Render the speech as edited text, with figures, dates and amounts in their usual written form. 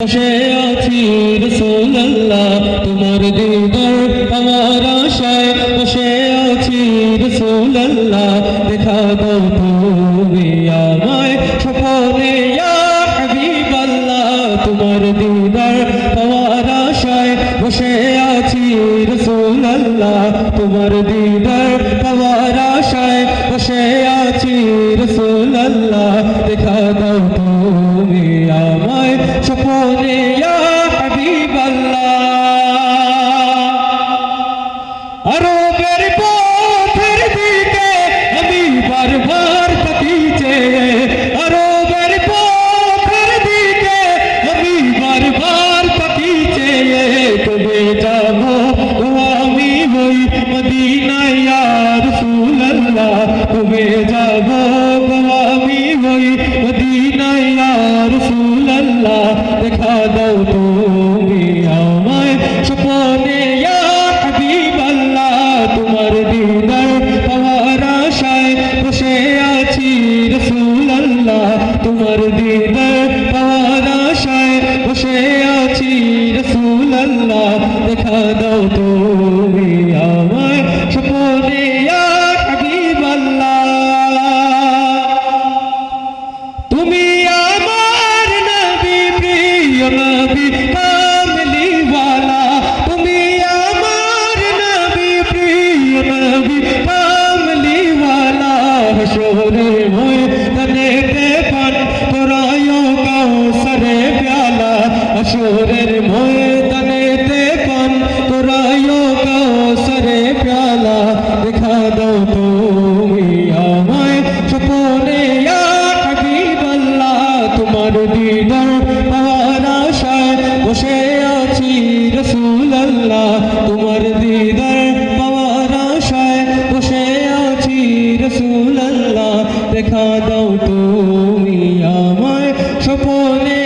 বসে আছি রাসূলুল্লাহ তোমার দিদার পাওয়ার আশায় বসে আছি রাসূলুল্লাহ দেখা দাও তুমি আমায় স্বপ্নে ইয়া হাবিবাল্লাহ তোমার দিদার পাওয়ার আশায় বসে আছি রাসূলুল্লাহ তোমার দিদার পাওয়ার আশায় বসে আছি রাসূলুল্লাহ দেখা দাও তুমি আমায় স্বপ্নে ইয়া হাবিবাল্লাহ আরবের পথের দিকে আমি বারবার তাকি চেয়ে আরবের পথের দিকে আমি বারবার তাকি চেয়ে কবে যাব আমি হই মদিনায় ইয়া রাসূলুল্লাহ কবে যাব আমি হই মদিনায় ইয়া রাসূলুল্লাহ দেখা দাও তুমি আমায় স্বপ্নে ইয়া হাবিবাল্লাহ তোমার দিদার পাওয়ার আশায় বসে আছি রাসূলুল্লাহ তোমার দিদার পাওয়ার আশায় বসে আছি রাসূলুল্লাহ দেখা দাও তুমি আমায় স্বপ্নে ইয়া হাবিবাল্লাহ তুমি আমার নবী প্রিয় নবী কামলিওয়ালা তুমি আমার নবী প্রিয় নবী কামলিওয়ালা হাসরে ময়দানেতে পান করায়ো কাউসারে প্যালা হাসরের ময়দানেতে পান করায়ো কাউসারে প্যালা দেখা দাও তুমি আমায় স্বপ্নে ইয়া হাবিবাল্লাহ তোমার দিদার পাওয়ার আশায় বসে আছি রাসূলুল্লাহ তোমার দিদার পাওয়ার আশায় বসে আছি রাসূলুল্লাহ দেখা দাও তুমি আমায় স্বপ্নে